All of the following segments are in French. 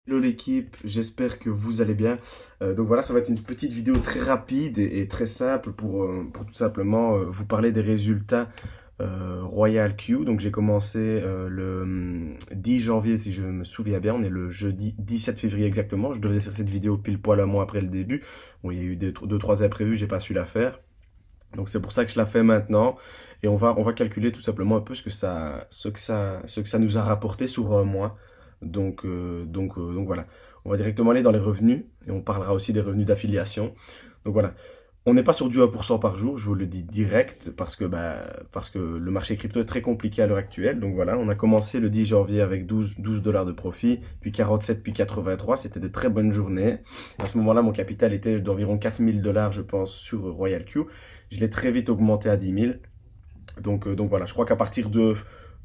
Hello l'équipe, j'espère que vous allez bien. Donc voilà, ça va être une petite vidéo très rapide et très simple pour tout simplement vous parler des résultats Royal Q. Donc j'ai commencé le 10 janvier si je me souviens bien, on est le jeudi 17 février exactement. Je devais faire cette vidéo pile poil un mois après le début. Bon, il y a eu deux, trois imprévus, j'ai pas su la faire. Donc c'est pour ça que je la fais maintenant et on va calculer tout simplement un peu ce que ça nous a rapporté sur un mois. Donc voilà, on va directement aller dans les revenus et on parlera aussi des revenus d'affiliation. Donc voilà, on n'est pas sur du 1% par jour, je vous le dis direct parce que le marché crypto est très compliqué à l'heure actuelle. Donc voilà, on a commencé le 10 janvier avec 12 dollars de profit, puis 47, puis 83, c'était des très bonnes journées. À ce moment-là, mon capital était d'environ 4000 dollars, je pense, sur Royal Q. Je l'ai très vite augmenté à 10 000. Donc voilà, je crois qu'à partir de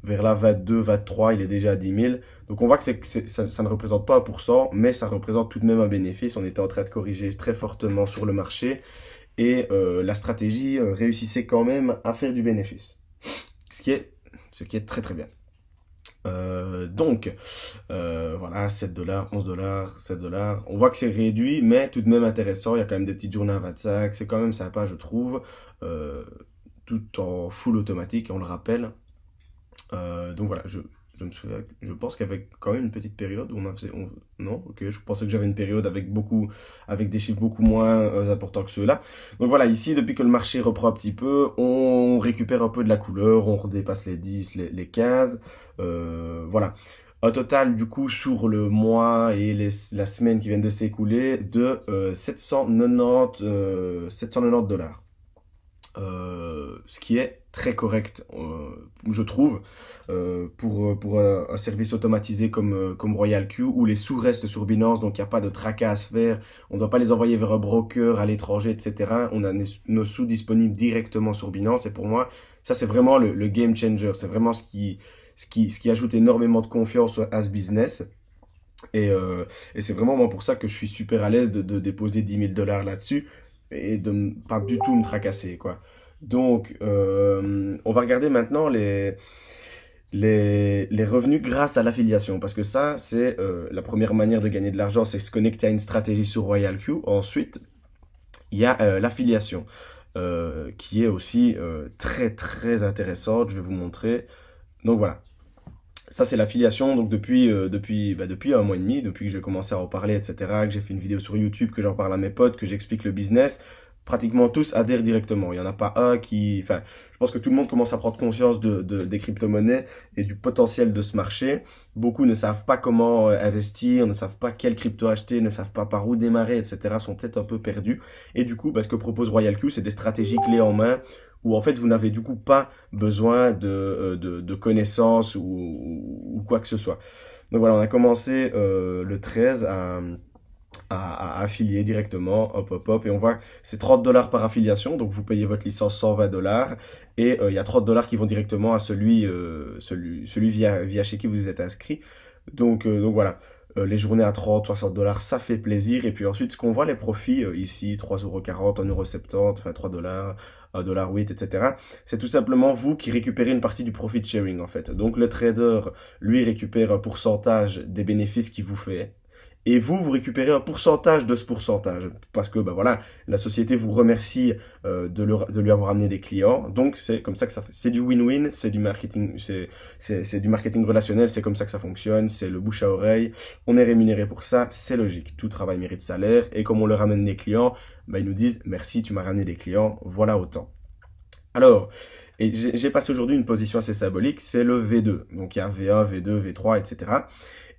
vers la 22, 23, il est déjà à 10 000. Donc on voit que ça ne représente pas 1%, mais ça représente tout de même un bénéfice. On était en train de corriger très fortement sur le marché et la stratégie réussissait quand même à faire du bénéfice. Ce qui est, ce qui est très très bien. Voilà, 7 dollars, 11 dollars, 7 dollars. On voit que c'est réduit, mais tout de même intéressant. Il y a quand même des petites journées à 25. C'est quand même sympa, je trouve. Euh, Tout en full automatique, on le rappelle. Donc voilà, je me souviens, je pense qu'il y avait quand même une petite période où non, ok, je pensais que j'avais une période avec des chiffres beaucoup moins importants que ceux-là. Donc voilà, ici, depuis que le marché reprend un petit peu, on récupère un peu de la couleur, on redépasse les 10, les 15. Voilà. Un total, du coup, sur le mois et la semaine qui viennent de s'écouler, de 790 dollars. Ce qui est très correct, je trouve, pour un service automatisé comme Royal Q, où les sous restent sur Binance, donc il n'y a pas de tracas à se faire, on ne doit pas les envoyer vers un broker à l'étranger, etc. On a nos sous disponibles directement sur Binance, et pour moi, ça c'est vraiment le game changer, c'est vraiment ce qui ajoute énormément de confiance à ce business. Et c'est vraiment moi pour ça que je suis super à l'aise de déposer 10 000 dollars là-dessus et de pas du tout me tracasser, quoi. Donc, on va regarder maintenant les revenus grâce à l'affiliation. Parce que ça, c'est la première manière de gagner de l'argent, c'est se connecter à une stratégie sur Royal Q. Ensuite, il y a l'affiliation, qui est aussi très très intéressante. Je vais vous montrer. Donc voilà. Ça, c'est l'affiliation. Donc, depuis un mois et demi, depuis que j'ai commencé à en parler, etc., que j'ai fait une vidéo sur YouTube, que j'en parle à mes potes, que j'explique le business, pratiquement tous adhèrent directement. Il n'y en a pas un qui. Enfin, je pense que tout le monde commence à prendre conscience des crypto-monnaies et du potentiel de ce marché. Beaucoup ne savent pas comment investir, ne savent pas quelle crypto acheter, ne savent pas par où démarrer, etc., sont peut-être un peu perdus. Et du coup, ce que propose Royal Q, c'est des stratégies clés en main où en fait vous n'avez du coup pas besoin de connaissances ou quoi que ce soit. Donc voilà, on a commencé le 13 à affilier directement, hop hop hop, et on voit que c'est 30 dollars par affiliation, donc vous payez votre licence 120 dollars, et il y a 30 dollars qui vont directement à celui via chez qui vous êtes inscrit. Donc voilà. Les journées à 30, 60 dollars, ça fait plaisir. Et puis ensuite, ce qu'on voit, les profits ici, 3,40 €, 1,70 €, enfin 3 dollars, 1,08 $, etc. C'est tout simplement vous qui récupérez une partie du profit sharing en fait. Donc le trader, lui, récupère un pourcentage des bénéfices qu'il vous fait. Et vous récupérez un pourcentage de ce pourcentage. Parce que bah voilà, la société vous remercie de lui avoir amené des clients. Donc c'est comme ça que ça fait. C'est du win-win, c'est du marketing, c'est du marketing relationnel, c'est comme ça que ça fonctionne, c'est le bouche à oreille. On est rémunéré pour ça, c'est logique. Tout travail mérite salaire. Et comme on leur ramène des clients, bah, ils nous disent merci, tu m'as ramené des clients, voilà autant. Alors, et j'ai passé aujourd'hui une position assez symbolique, c'est le V2. Donc il y a V1, V2, V3, etc.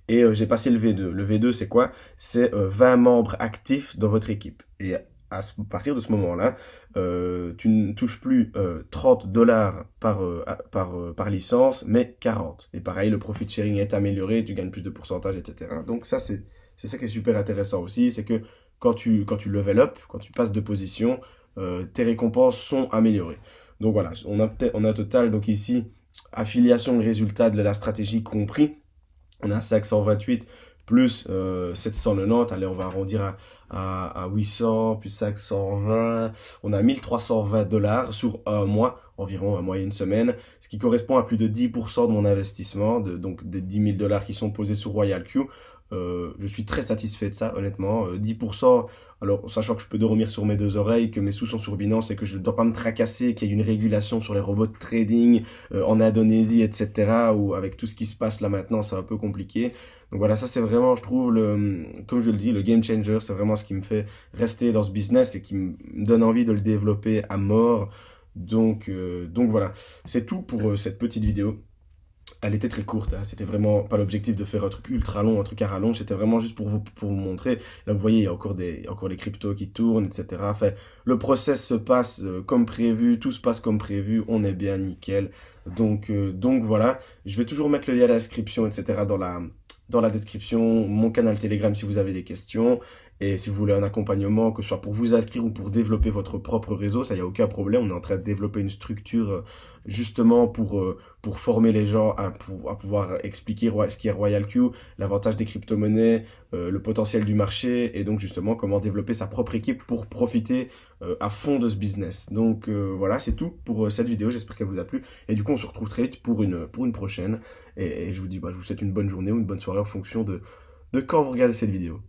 Et j'ai passé le V2. Le V2, c'est quoi? C'est 20 membres actifs dans votre équipe. Et partir de ce moment-là, tu ne touches plus 30 dollars par licence, mais 40. Et pareil, le profit sharing est amélioré, tu gagnes plus de pourcentage, etc. Donc ça, c'est ça qui est super intéressant aussi, c'est que quand tu level up, quand tu passes de position, tes récompenses sont améliorées. Donc voilà, on a un total, donc ici, affiliation et résultat de la stratégie compris. On a 528 plus 790. Allez, on va arrondir à 800, plus 520. On a 1320 dollars sur un mois, environ un mois et une semaine, ce qui correspond à plus de 10% de mon investissement, donc des 10 000 dollars qui sont posés sur Royal Q. Je suis très satisfait de ça, honnêtement. 10%, alors sachant que je peux dormir sur mes deux oreilles, que mes sous sont sur Binance et que je ne dois pas me tracasser, qu'il y a une régulation sur les robots de trading en Indonésie, etc. Ou avec tout ce qui se passe là maintenant, c'est un peu compliqué. Donc voilà, ça c'est vraiment, je trouve, comme je le dis, le game changer. C'est vraiment ce qui me fait rester dans ce business et qui me donne envie de le développer à mort. Donc voilà, c'est tout pour cette petite vidéo. Elle était très courte, hein. C'était vraiment pas l'objectif de faire un truc ultra long, un truc à rallonge, c'était vraiment juste pour vous montrer. Là, vous voyez, il y a encore des cryptos qui tournent, etc. Enfin, le process se passe comme prévu, tout se passe comme prévu, on est bien nickel. Donc voilà, je vais toujours mettre le lien à la description, etc. dans la description, mon canal Telegram si vous avez des questions. Et si vous voulez un accompagnement, que ce soit pour vous inscrire ou pour développer votre propre réseau, ça, il n'y a aucun problème. On est en train de développer une structure justement pour former les gens à pouvoir expliquer ce qu'est Royal Q, l'avantage des crypto-monnaies, le potentiel du marché et donc justement comment développer sa propre équipe pour profiter à fond de ce business. Donc voilà, c'est tout pour cette vidéo. J'espère qu'elle vous a plu. Et du coup, on se retrouve très vite pour une prochaine. Et je vous dis, je vous souhaite une bonne journée ou une bonne soirée en fonction de quand vous regardez cette vidéo.